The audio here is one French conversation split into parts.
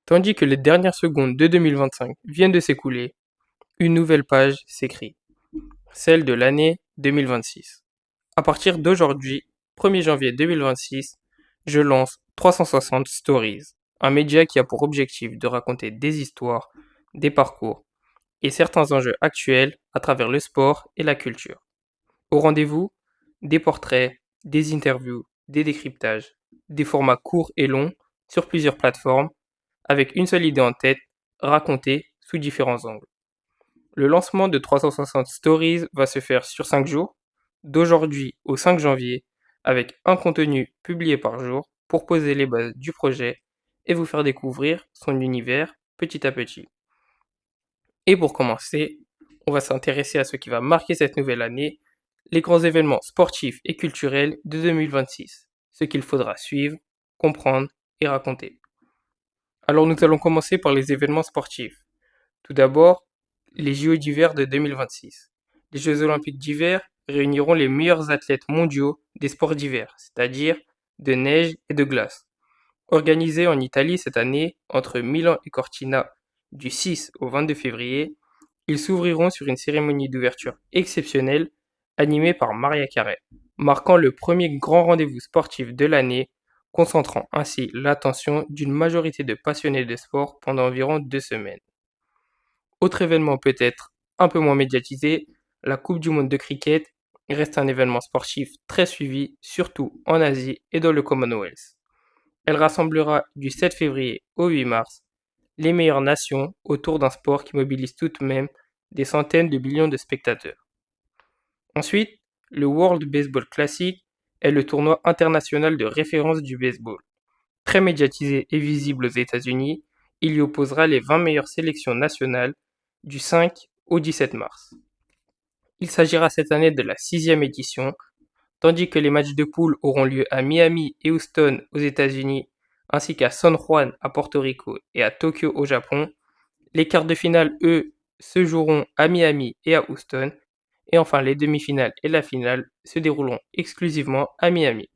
Tandis que les dernières secondes de 2025 viennent de s'écouler, une nouvelle page s'écrit, celle de l'année 2026. À partir d'aujourd'hui, 1er janvier 2026, je lance 360 Stories, un média qui a pour objectif de raconter des histoires, des parcours et certains enjeux actuels à travers le sport et la culture. Au rendez-vous, des portraits, des interviews, des décryptages, des formats courts et longs sur plusieurs plateformes, avec une seule idée en tête, racontée sous différents angles. Le lancement de 360 Stories va se faire sur 5 jours, d'aujourd'hui au 5 janvier, avec un contenu publié par jour pour poser les bases du projet et vous faire découvrir son univers petit à petit. Et pour commencer, on va s'intéresser à ce qui va marquer cette nouvelle année, les grands événements sportifs et culturels de 2026, ce qu'il faudra suivre, comprendre et raconter. Alors nous allons commencer par les événements sportifs. Tout d'abord, les JO d'hiver de 2026. Les Jeux olympiques d'hiver réuniront les meilleurs athlètes mondiaux des sports d'hiver, c'est-à-dire de neige et de glace. Organisés en Italie cette année, entre Milan et Cortina, du 6 au 22 février, ils s'ouvriront sur une cérémonie d'ouverture exceptionnelle animée par Maria Carey, marquant le premier grand rendez-vous sportif de l'année, concentrant ainsi l'attention d'une majorité de passionnés de sport pendant environ 2 semaines. Autre événement peut-être un peu moins médiatisé, la Coupe du monde de cricket reste un événement sportif très suivi, surtout en Asie et dans le Commonwealth. Elle rassemblera du 7 février au 8 mars les meilleures nations autour d'un sport qui mobilise tout de même des centaines de millions de spectateurs. Ensuite, le World Baseball Classic est le tournoi international de référence du baseball. Très médiatisé et visible aux États-Unis, il y opposera les 20 meilleures sélections nationales du 5 au 17 mars. Il s'agira cette année de la 6e édition, tandis que les matchs de poule auront lieu à Miami et Houston aux États-Unis, ainsi qu'à San Juan à Porto Rico et à Tokyo au Japon. Les quarts de finale, eux, se joueront à Miami et à Houston, et enfin les demi-finales et la finale se dérouleront exclusivement à Miami.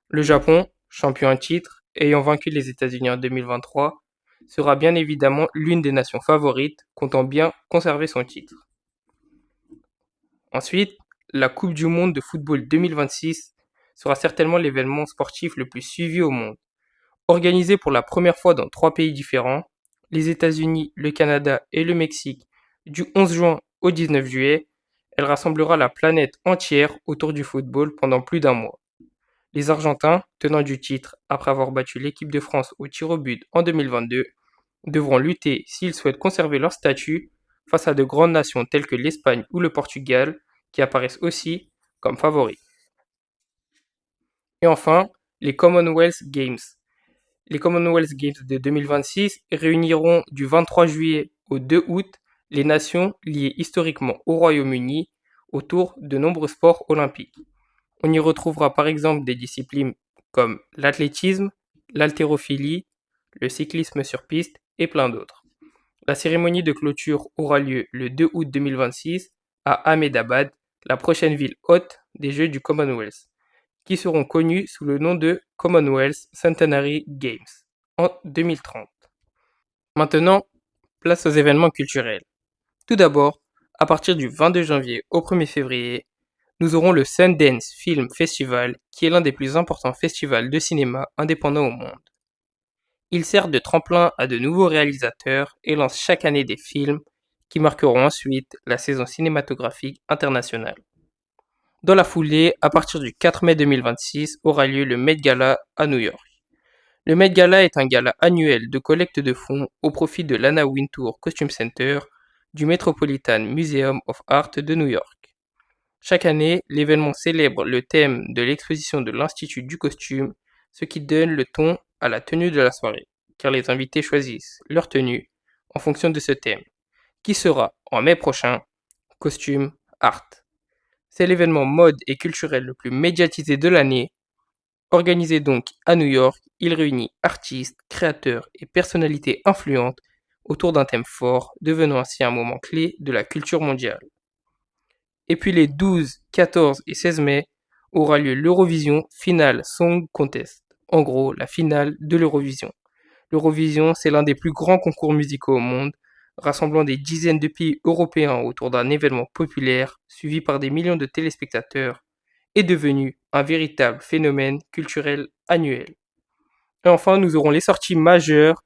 Le Japon, champion en titre, ayant vaincu les États-Unis en 2023, sera bien évidemment l'une des nations favorites, comptant bien conserver son titre. Ensuite, la Coupe du monde de football 2026 sera certainement l'événement sportif le plus suivi au monde. Organisée pour la première fois dans 3 pays différents, les États-Unis, le Canada et le Mexique, du 11 juin au 19 juillet, elle rassemblera la planète entière autour du football pendant plus d'un mois. Les Argentins, tenants du titre après avoir battu l'équipe de France au tir au but en 2022, devront lutter s'ils souhaitent conserver leur statut face à de grandes nations telles que l'Espagne ou le Portugal, qui apparaissent aussi comme favoris. Et enfin, les Commonwealth Games. Les Commonwealth Games de 2026 réuniront du 23 juillet au 2 août les nations liées historiquement au Royaume-Uni autour de nombreux sports olympiques. On y retrouvera par exemple des disciplines comme l'athlétisme, l'haltérophilie, le cyclisme sur piste et plein d'autres. La cérémonie de clôture aura lieu le 2 août 2026 à Ahmedabad, la prochaine ville hôte des Jeux du Commonwealth, qui seront connus sous le nom de Commonwealth Centenary Games en 2030. Maintenant, place aux événements culturels. Tout d'abord, à partir du 22 janvier au 1er février, nous aurons le Sundance Film Festival, qui est l'un des plus importants festivals de cinéma indépendant au monde. Il sert de tremplin à de nouveaux réalisateurs et lance chaque année des films qui marqueront ensuite la saison cinématographique internationale. Dans la foulée, à partir du 4 mai 2026, aura lieu le Met Gala à New York. Le Met Gala est un gala annuel de collecte de fonds au profit de l'Anna Wintour Costume Center du Metropolitan Museum of Art de New York. Chaque année, l'événement célèbre le thème de l'exposition de l'Institut du costume, ce qui donne le ton à la tenue de la soirée, car les invités choisissent leur tenue en fonction de ce thème, qui sera, en mai prochain, Costume Art. C'est l'événement mode et culturel le plus médiatisé de l'année. Organisé donc à New York, il réunit artistes, créateurs et personnalités influentes autour d'un thème fort, devenant ainsi un moment clé de la culture mondiale. Et puis les 12, 14 et 16 mai aura lieu l'Eurovision Final Song Contest. En gros, la finale de l'Eurovision. L'Eurovision, c'est l'un des plus grands concours musicaux au monde, rassemblant des dizaines de pays européens autour d'un événement populaire suivi par des millions de téléspectateurs, est devenu un véritable phénomène culturel annuel. Et enfin, nous aurons les sorties majeures,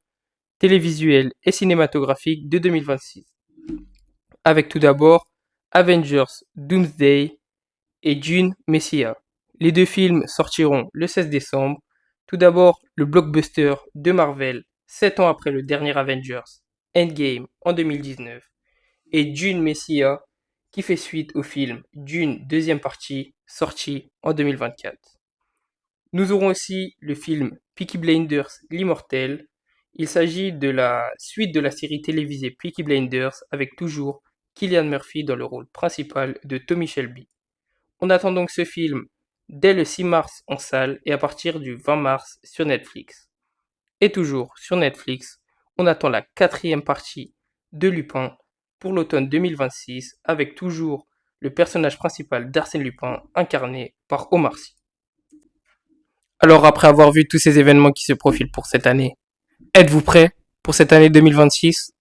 télévisuelles et cinématographiques de 2026, avec tout d'abord Avengers Doomsday et Dune Messiah. Les deux films sortiront le 16 décembre. Tout d'abord, le blockbuster de Marvel, 7 ans après le dernier Avengers, Endgame en 2019, et Dune Messiah, qui fait suite au film Dune deuxième partie, sorti en 2024. Nous aurons aussi le film Peaky Blinders l'Immortel. Il s'agit de la suite de la série télévisée Peaky Blinders avec toujours Cillian Murphy dans le rôle principal de Tommy Shelby. On attend donc ce film dès le 6 mars en salle et à partir du 20 mars sur Netflix. Et toujours sur Netflix, on attend la quatrième partie de Lupin pour l'automne 2026 avec toujours le personnage principal d'Arsène Lupin incarné par Omar Sy. Alors après avoir vu tous ces événements qui se profilent pour cette année, êtes-vous prêt pour cette année 2026 ?